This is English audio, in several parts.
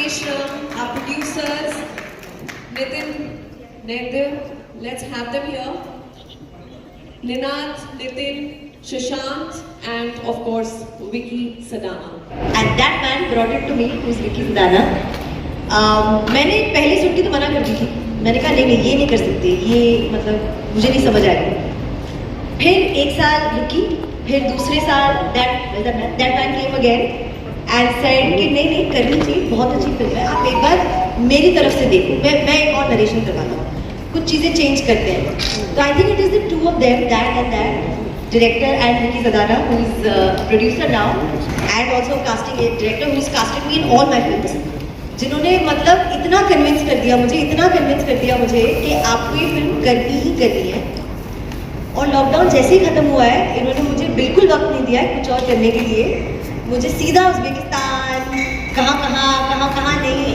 Resham, our producers, Nitin, Nether, let's have them here. Ninad, Nitin, Shashank, and of course, Vicky Sadana. And that man brought it to me, who's Vicky Sadana. मैंने पहली सुन के तो मना कर दी थी. मैंने कहा नहीं ये नहीं कर सकते, ये मतलब मुझे नहीं समझ आएगा. फिर एक साल रुकी, फिर दूसरे साल that man came again and said कि नहीं करनी चाहिए, बहुत अच्छी फिल्म है, आप एक बार मेरी तरफ से देखो. मैं एक और नरेशन करवाता हूँ, कुछ चीज़ें चेंज करते हैं. तो I think it is the two of them, that director and Vicky Sadana, who is producer now, and also casting director who is casted me in all my films. जिन्होंने मतलब इतना कन्विंस कर दिया मुझे कि आपको ये फिल्म करनी ही करनी है. और लॉकडाउन जैसे ही ख़त्म हुआ है, इन्होंने मुझे बिल्कुल वक्त नहीं दिया है कुछ और करने के लिए. मुझे सीधा उज़्बेकिस्तान, कहाँ नहीं,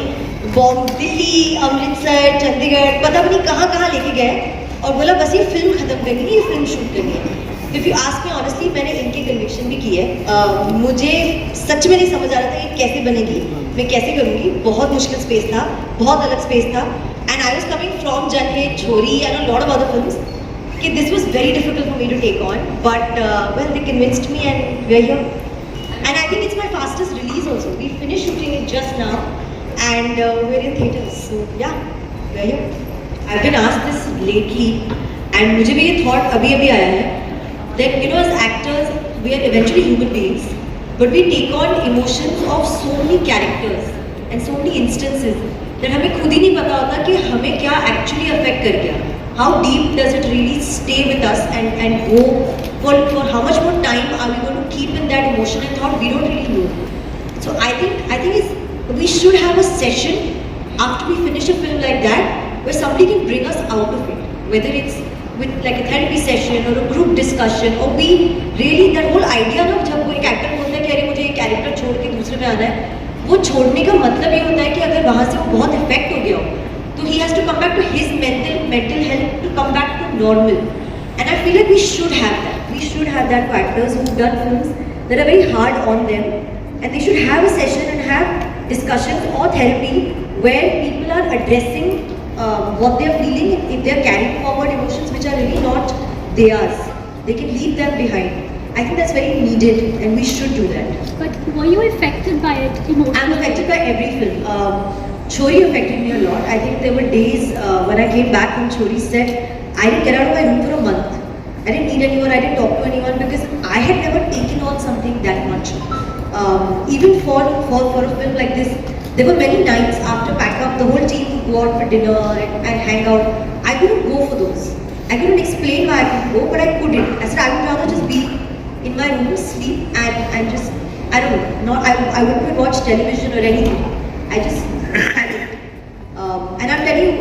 दिल्ली, अमृतसर, चंडीगढ़, पता नहीं कहाँ लेके गए और बोला बस ये फिल्म ख़त्म करनी है, ये फिल्म शूट करनी है. If you ask me honestly, मैंने इनकी कन्विक्शन भी की है. मुझे सच में नहीं समझ आ रहा था ये कैसे बनेगी, मैं कैसे करूँगी. बहुत मुश्किल स्पेस था, बहुत अलग स्पेस था. And I was coming from जन हे Chhorii and a lot of other films कि this was very difficult for me to take on. But well they convinced me and we are here. And I think it's my fastest release also. We finish shooting it just now and we are in theatres. So yeah we are here. I have been asked this lately and मुझे भी ये thought अभी आया है that you know, as actors we are eventually human beings, but we take on emotions of so many characters and so many instances that हमें खुद ही नहीं पता होता कि हमें क्या actually affect कर गया. How deep does it really stay with us and go for how much more time are we going to keep in that emotion and thought we don't really know. So I think we should have a session after we finish a film like that where somebody can bring us out of it, whether it's with like a therapy session or a group discussion, or we really that whole idea ना, जब कोई actor बोलता है कि अरे मुझे ये character छोड़ के दूसरे में आना है, वो छोड़ने का मतलब ये होता है कि अगर वहाँ से वो बहुत इफेक्ट हो गया हो तो he has to come back to his mental health to come back to normal. And I feel like we should have that for actors who've done films that are very hard on them, and they should have a session and have discussions or therapy where people are addressing what they are feeling. If they are carrying forward emotions which are really not theirs, they can leave them behind. I think that's very needed and we should do that. But were you affected by it emotionally? I'm affected by every film. Chori affected me a lot. I think there were days when I came back from Chori set, I didn't get out of my room for a month. I didn't meet anyone, I didn't talk to anyone because I had never taken on something that much. Even for a film like this, there were many nights after pack up, the whole team would go out for dinner and hang out. I couldn't go for those. I couldn't explain why I couldn't go, but I couldn't. I said I would rather just be in my room, sleep, and just, I don't know, I wouldn't watch television or anything. I just had it. And I'm telling you,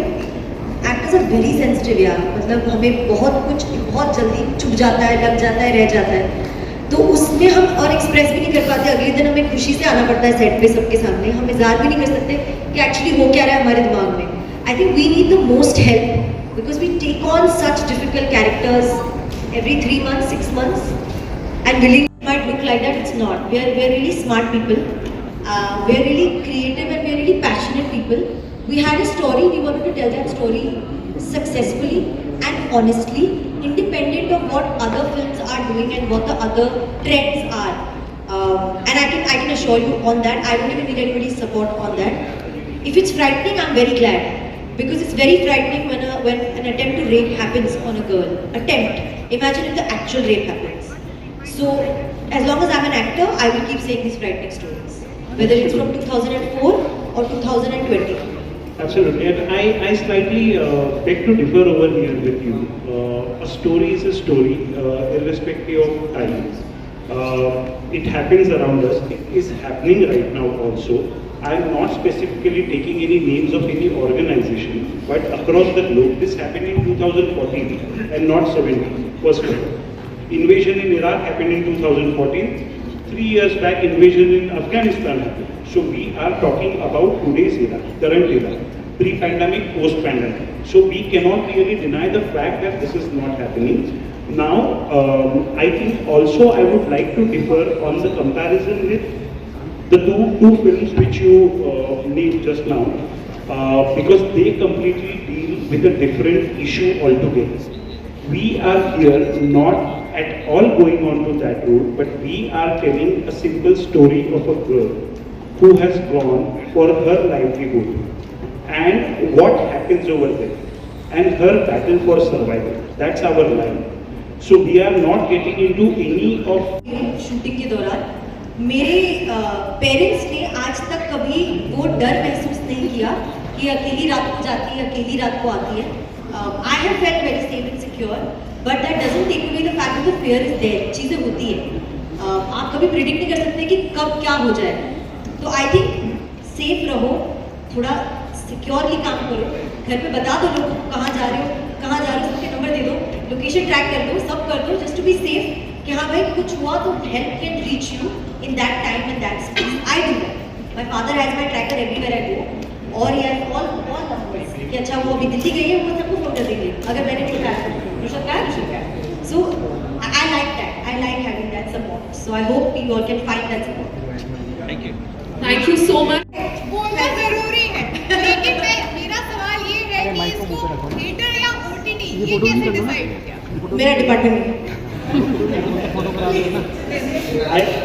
actors are very sensitive यार. मतलब हमें बहुत जल्दी चुभ जाता है, लग जाता है, रह जाता है. तो उसमें हम और एक्सप्रेस भी नहीं कर पाते. अगले दिन हमें खुशी से आना पड़ता है सेट पे सबके सामने. हम इज़हार भी नहीं कर सकते कि एक्चुअली हो क्या रहा है हमारे दिमाग में. I think we need the most help because we take on such difficult characters every 3 months, 6 months, and willing might look like that. It's not. We are really smart people. We are really creative and we are really passionate people. We had a story. We wanted to tell that story successfully and honestly, independent of what other films are doing and what the other trends are. And I can assure you on that, I don't even need anybody's support on that. If it's frightening, I'm very glad. Because it's very frightening when an attempt to rape happens on a girl. Attempt. Imagine if the actual rape happens. So, as long as I'm an actor, I will keep saying these frightening stories. Whether it's from 2004 or 2020. Absolutely, and I slightly beg to differ over here with you. A story is a story, irrespective of time. It happens around us. It is happening right now also. I am not specifically taking any names of any organization, but across the globe, this happened in 2014 and not 17. First of all, invasion in Iraq happened in 2014. 3 years back, invasion in Afghanistan happened. So we are talking about today's era, current era, pre-pandemic, post-pandemic. So we cannot really deny the fact that this is not happening. Now, I think also I would like to differ on the comparison with The two films which you named just now, because they completely deal with a different issue altogether. We are here not at all going on to that road, but we are telling a simple story of a girl who has gone for her livelihood and what happens over there and her battle for survival. That's our line. So we are not getting into any of shooting के दौरान मेरे parents ने आज तक कभी वो डर महसूस नहीं किया कि अकेली रात को जाती है, अकेली रात को आती है. I have felt very safe and secure, but that doesn't take away the fact that the fear is there. चीज़ें होती है, आप कभी प्रिडिक्ट नहीं कर सकते कि कब क्या हो जाए. तो आई थिंक सेफ रहो, थोड़ा सिक्योरली काम करो, घर पे बता दो लोग कहाँ जा रहे हो, कहाँ जा रहे हो, सबके नंबर दे दो, लोकेशन ट्रैक कर दो, सब कर दो, जस्ट टू बी सेफ. कि हाँ भाई कुछ हुआ तो help can reach you in that time and that space. I do that. My father has my tracker everywhere I go, और ये ऑल नंबर्स कि अच्छा वो अभी दिल्ली गई है, वो सबको फोन कर देंगे अगर मैंने कुछ कहा ऋषभ का. So I like that, I like having that support. So I hope you all can find that support. Thank you so much. बोलना जरूरी है, लेकिन मेरा सवाल ये है कि इसको थिएटर या ओटीटी ये कैसे डिसाइड किया? मेरा department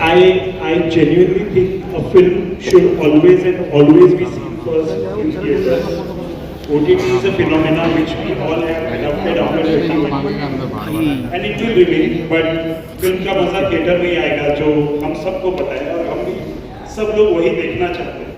I genuinely think a film should always be seen first in theatre. OTT is a phenomenon which we all have adopted after a time, and it will remain. But film का मजा theatre में ही आएगा, जो हम सबको पता है और हम भी सब लोग वही देखना चाहते हैं.